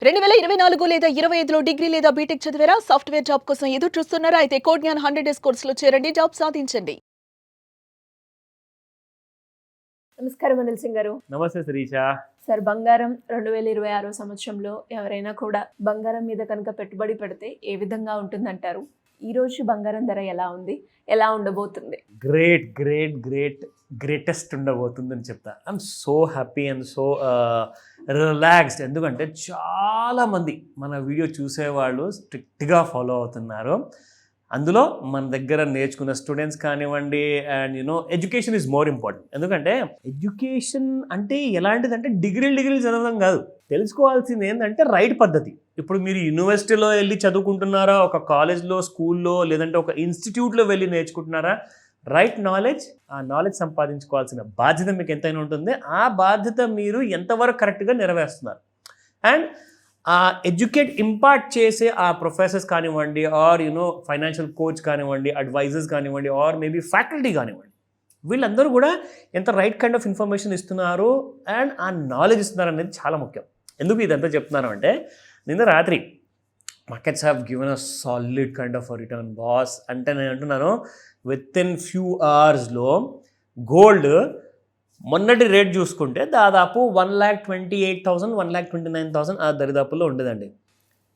2024 లేదా 25లో డిగ్రీ లేదా బీటెక్ చదివారా? సాఫ్ట్‌వేర్ జాబ్ కోసం ఎదురు చూస్తున్నారా? అయితే కోడ్ జ్ఞాన్ 100 డేస్ కోర్సులో చేరండి. జాబ్ సాధించండి. నమస్కారం అనిల్ సింగ్ గారు. నమస్తే శిరీష. సార్, బంగారం 2026 సంవత్సరంలో ఎవరైనా కూడా బంగారం మీద కనుక పెట్టుబడి పెడితే ఏ విధంగా ఉంటుందంటారు? ఈ రోజు బంగారం ధర ఎలా ఉంది? ఎలా ఉండబోతుంది? గ్రేటెస్ట్ ఉండబోతుందని చెప్తా. I'm so happy and so relaxed. ఎందుకంటే చాలామంది మన వీడియో చూసేవాళ్ళు స్ట్రిక్ట్గా ఫాలో అవుతున్నారు. అందులో మన దగ్గర నేర్చుకున్న స్టూడెంట్స్ కానివ్వండి, and education is more important. ఎందుకంటే ఎడ్యుకేషన్ అంటే ఎలాంటిదంటే డిగ్రీలు చదవడం కాదు. తెలుసుకోవాల్సింది ఏంటంటే రైట్ పద్ధతి. ఇప్పుడు మీరు యూనివర్సిటీలో వెళ్ళి చదువుకుంటున్నారా, ఒక కాలేజ్లో, స్కూల్లో, లేదంటే ఒక ఇన్స్టిట్యూట్లో వెళ్ళి నేర్చుకుంటున్నారా, రైట్ నాలెడ్జ్, ఆ నాలెడ్జ్ సంపాదించుకోవాల్సిన బాధ్యత మీకు ఎంతైనా ఉంటుంది. ఆ బాధ్యత మీరు ఎంతవరకు కరెక్ట్గా నెరవేరుస్తున్నారు. అండ్ ఆ ఇంపార్ట్ చేసే ఆ ప్రొఫెసర్స్ కానివ్వండి, ఆర్ ఫైనాన్షియల్ కోచ్ కానివ్వండి, అడ్వైజర్స్ కానివ్వండి, ఆర్ మేబీ ఫ్యాకల్టీ కానివ్వండి, వీళ్ళందరూ కూడా ఎంత రైట్ కైండ్ ఆఫ్ ఇన్ఫర్మేషన్ ఇస్తున్నారు అండ్ ఆ నాలెడ్జ్ ఇస్తున్నారు అనేది చాలా ముఖ్యం. ఎందుకు ఇదంతా చెప్తున్నాను అంటే, నిన్న రాత్రి markets have given a solid kind of return boss. అంటే నేను అంటున్నాను, విత్ ఇన్ ఫ్యూ అవర్స్లో గోల్డ్ మొన్నటి రేట్ చూసుకుంటే దాదాపు 1,28,000, 1,29,000 ఆ దరిదాపుల్లో ఉండేదండి.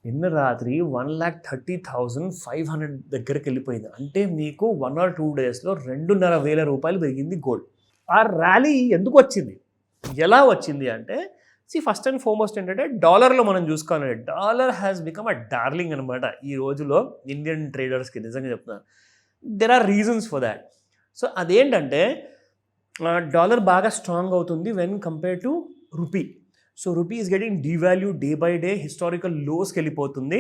నిన్న రాత్రి 1,30,500 దగ్గరికి వెళ్ళిపోయింది. అంటే మీకు 1 or 2 డేస్లో 2,500 రూపాయలు పెరిగింది గోల్డ్. ఆ ర్యాలీ ఎందుకు వచ్చింది, ఎలా వచ్చింది అంటే, ఫస్ట్ అండ్ ఫార్మోస్ట్ ఏంటంటే డాలర్లో మనం చూసుకోవాలి. Dollar has become a darling అనమాట ఈ రోజులో ఇండియన్ ట్రేడర్స్కి. నిజంగా చెప్తున్నాను, there are reasons for that. So అదేంటంటే, డాలర్ బాగా స్ట్రాంగ్ అవుతుంది when compare to rupee. So rupee is getting devalue day by day, historical లోస్కి వెళ్ళిపోతుంది.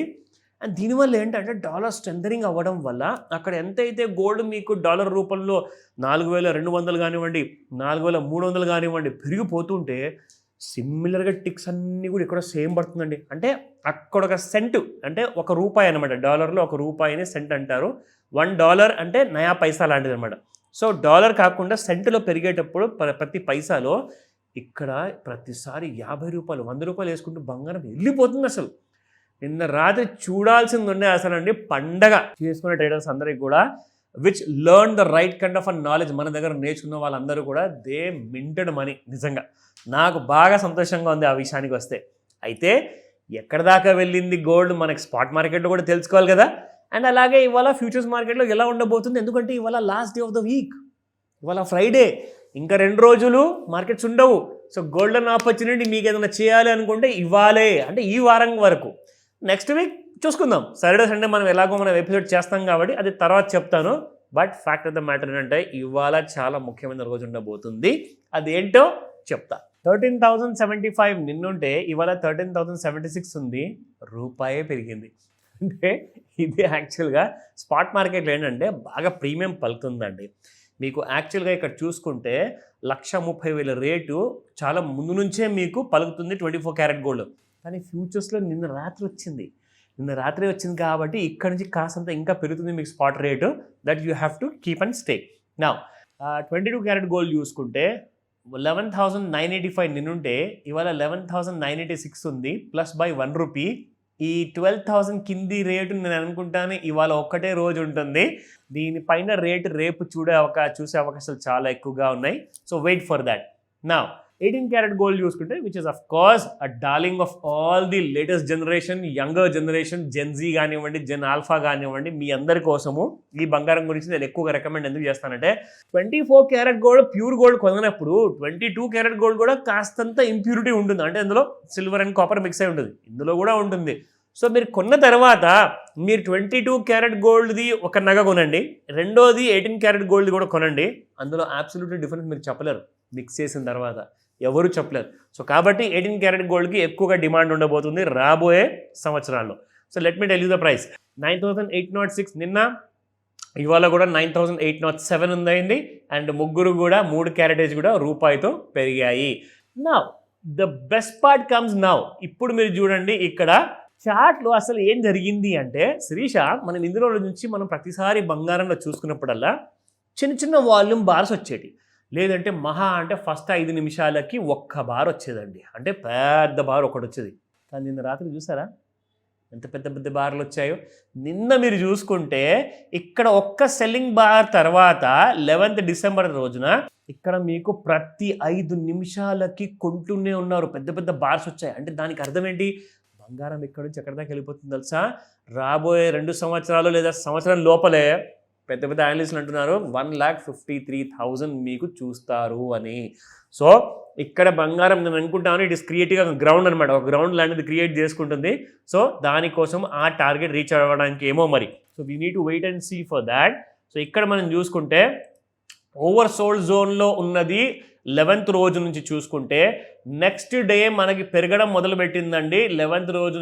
అండ్ దీనివల్ల ఏంటంటే డాలర్ స్ట్రెంథనింగ్ అవ్వడం వల్ల అక్కడ ఎంతైతే గోల్డ్ మీకు డాలర్ రూపంలో 4,200 కానివ్వండి, 4,300 కానివ్వండి పెరిగిపోతుంటే, సిమిలర్గా టిక్స్ అన్నీ కూడా ఇక్కడ సేమ్ పడుతుందండి. అంటే అక్కడ ఒక సెంట్, అంటే ₹1 అనమాట. డాలర్లో ₹1 సెంట్ అంటారు. $1 అంటే నయా పైసా లాంటిది అనమాట. సో డాలర్ కాకుండా సెంటులో పెరిగేటప్పుడు ప్రతి పైసాలో ఇక్కడ ప్రతిసారి ₹50, ₹100 వేసుకుంటూ బంగారం వెళ్ళిపోతుంది. అసలు నిన్న రాత్రి చూడాల్సింది ఉండే అసలు అండి, పండగ చేసుకునే ట్రేడర్స్ అందరికీ కూడా, which learn the right kind of a knowledge. మన దగ్గర నేర్చుకున్న వాళ్ళందరూ కూడా దే మింటెడ్ మనీ. నిజంగా నాకు బాగా సంతోషంగా ఉంది ఆ విషయానికి వస్తే. అయితే ఎక్కడ దాకా వెళ్ళింది గోల్డ్, మనకి స్పాట్ మార్కెట్లో కూడా తెలుసుకోవాలి కదా. అండ్ అలాగే ఇవాళ ఫ్యూచర్స్ మార్కెట్లో ఎలా ఉండబోతుంది, ఎందుకంటే ఇవాళ last day of the week, ఇవాళ ఫ్రైడే, ఇంకా 2 రోజులు మార్కెట్స్ ఉండవు. సో గోల్డెన్ ఆపర్చునిటీ మీకు ఏదైనా చేయాలి అనుకుంటే ఇవాళే, అంటే ఈ వారం వరకు. నెక్స్ట్ వీక్ చూసుకుందాం. సాటర్డే సండే మనం ఎలాగో మనం ఎపిసోడ్ చేస్తాం కాబట్టి అది తర్వాత చెప్తాను. But fact of the matter ఏంటంటే, ఇవాళ చాలా ముఖ్యమైన రోజు ఉండబోతుంది. అదేంటో చెప్తా. 13,075 నిన్నుంటే ఇవాళ 13,076 ఉంది. రూపాయే పెరిగింది. అంటే ఇది యాక్చువల్గా స్పాట్ మార్కెట్లో ఏంటంటే బాగా ప్రీమియం పలుకుతుందండి. మీకు యాక్చువల్గా ఇక్కడ చూసుకుంటే 1,30,000 రేటు చాలా ముందు నుంచే మీకు పలుకుతుంది 24 క్యారెట్ గోల్డ్. కానీ ఫ్యూచర్స్లో నిన్న రాత్రి వచ్చింది కాబట్టి ఇక్కడ నుంచి కాసంత ఇంకా పెరుగుతుంది మీకు spot rate. That you have to keep and stay. నా 22 క్యారెట్ గోల్డ్ చూసుకుంటే 11,985 నిన్నుంటే ఇవాళ 11,986 ఉంది, ప్లస్ బై ₹1. ఈ 12,000 కింది రేటు నేను అనుకుంటాను ఇవాళ ఒక్కటే రోజు ఉంటుంది. దీనిపైన రేటు రేపు చూసే అవకాశాలు చాలా ఎక్కువగా ఉన్నాయి. So wait for that. నా 18 క్యారెట్ గోల్డ్ చూసుకుంటే, which is of course a darling of all the latest generation, younger generation, Gen Z కానివ్వండి, జెన్ ఆల్ఫా కానివ్వండి, మీ అందరి కోసము ఈ బంగారం గురించి నేను ఎక్కువగా రికమెండ్ ఎందుకు చేస్తానంటే, 24 క్యారెట్ గోల్డ్ ప్యూర్ గోల్డ్ కొనప్పుడు 22 క్యారెట్ గోల్డ్ కూడా కాస్తంత ఇంప్యూరిటీ ఉంటుంది. అంటే అందులో సిల్వర్ అండ్ కాపర్ మిక్స్ అయి ఉంటుంది, ఇందులో కూడా ఉంటుంది. సో మీరు కొన్న తర్వాత మీరు 22 క్యారెట్ గోల్డ్ది ఒక నగ కొనండి, రెండోది 18 క్యారెట్ గోల్డ్ కూడా కొనండి. అందులో అబ్సల్యూట్లీ డిఫరెన్స్ మీరు చెప్పలేరు, మిక్స్ చేసిన తర్వాత ఎవరు చెప్పలేరు. సో కాబట్టి 18 క్యారెట్ గోల్డ్కి ఎక్కువగా డిమాండ్ ఉండబోతుంది రాబోయే సంవత్సరాల్లో. So let me tell you the price. 9,806 నిన్న, ఇవాళ కూడా 9,807 ఉందయింది. అండ్ ముగ్గురు కూడా 3 క్యారెటేజ్ కూడా రూపాయితో పెరిగాయి. Now the best part comes now. ఇప్పుడు మీరు చూడండి ఇక్కడ చార్ట్లో అసలు ఏం జరిగింది అంటే, శిరీష, మనం ఇందులో నుంచి మనం ప్రతిసారి బంగారంలో చూసుకున్నప్పుడల్లా చిన్న వాల్యూమ్ బార్స్ వచ్చేటి, లేదంటే మహా అంటే ఫస్ట్ 5 నిమిషాలకి 1 బార్ వచ్చేదండి. అంటే పెద్ద బార్ ఒకటి వచ్చేది. కానీ నిన్న రాత్రి చూసారా ఎంత పెద్ద పెద్ద బార్లు వచ్చాయో. నిన్న మీరు చూసుకుంటే ఇక్కడ ఒక్క సెల్లింగ్ బార్ తర్వాత 11th డిసెంబర్ రోజున ఇక్కడ మీకు ప్రతి 5 నిమిషాలకి కొంటూనే ఉన్నారు, పెద్ద పెద్ద బార్స్ వచ్చాయి. అంటే దానికి అర్థం ఏంటి, బంగారం ఎక్కడి నుంచి ఎక్కడి దాకా వెళ్ళిపోతుంది తెలుసా? రాబోయే 2 సంవత్సరాలు లేదా సంవత్సరం లోపలే పెద్ద పెద్ద అనలిస్టులు అంటున్నారు 1,53,000 మీకు చూస్తారు అని. సో ఇక్కడ బంగారం నేను అనుకుంటాను ఇట్ ఇస్ క్రియేటివ్గా గ్రౌండ్ అనమాట, ఒక గ్రౌండ్ లాంటిది క్రియేట్ చేసుకుంటుంది. సో దానికోసం ఆ టార్గెట్ రీచ్ అవ్వడానికి ఏమో మరి. So we need to wait and see for that. సో ఇక్కడ మనం చూసుకుంటే ఓవర్ సోల్డ్ జోన్లో ఉన్నది 11th రోజు నుంచి చూసుకుంటే నెక్స్ట్ డే మనకి పెరగడం మొదలుపెట్టిందండి. 11th రోజు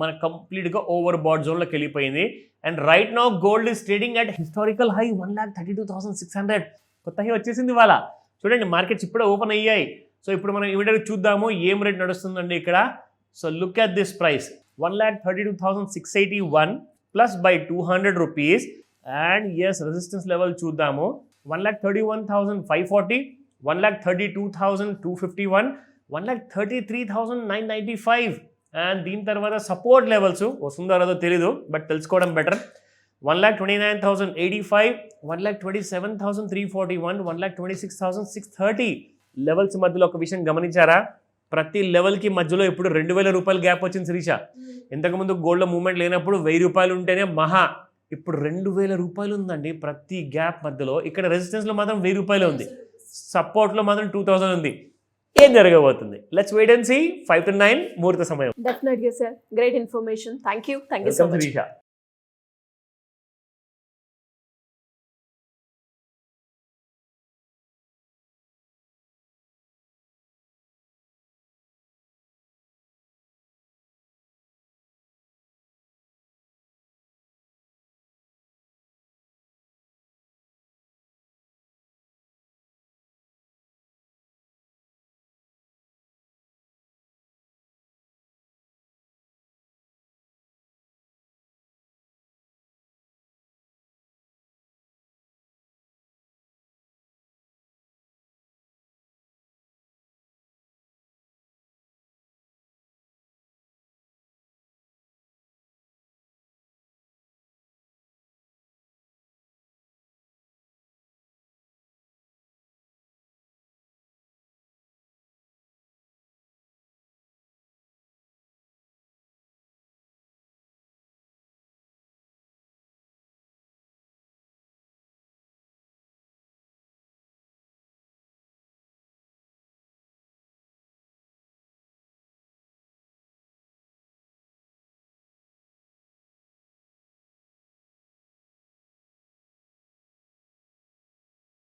మనకు కంప్లీట్గా ఓవర్ బాట్ జోన్లోకి వెళ్ళిపోయింది. And right now gold is trading at historical high 1,32,600. కొత్త హై వచ్చేసింది ఇవాళ. చూడండి మార్కెట్స్ ఇప్పుడే ఓపెన్ అయ్యాయి. సో ఇప్పుడు మనం ఇమీడియట్గా చూద్దాము ఏం రేట్ నడుస్తుందండి ఇక్కడ. So look at this price 1,32,681 plus by 200 rupees. And as resistance level చూద్దాము 1,31,540, 1,32,251, 1,33,995. అండ్ దీని తర్వాత సపోర్ట్ లెవెల్స్ వస్తుందో రాదో తెలీదు, బట్ తెలుసుకోవడం బెటర్. 1,29,085, 1,27,341, 1,26,630 లెవెల్స్ మధ్యలో ఒక విషయం గమనించారా? ప్రతి లెవెల్కి మధ్యలో ఇప్పుడు 2,000 రూపాయలు గ్యాప్ వచ్చింది శిరీష. ఇంతకుముందు గోల్డ్లో మూవ్మెంట్ లేనప్పుడు 1,000 రూపాయలు ఉంటేనే మహా, ఇప్పుడు 2,000 రూపాయలు ఉందండి ప్రతి గ్యాప్ మధ్యలో. ఇక్కడ రెసిస్టెన్స్లో మాత్రం 1,000 రూపాయలు ఉంది, సపోర్ట్లో మాత్రం 2,000 ఉంది. ఏం జరగబోతుంది? Let's wait and see. 5 to 9 ముహూర్త సమయం. డెఫినెట్గా sir, great information. Thank you so much Sirisha.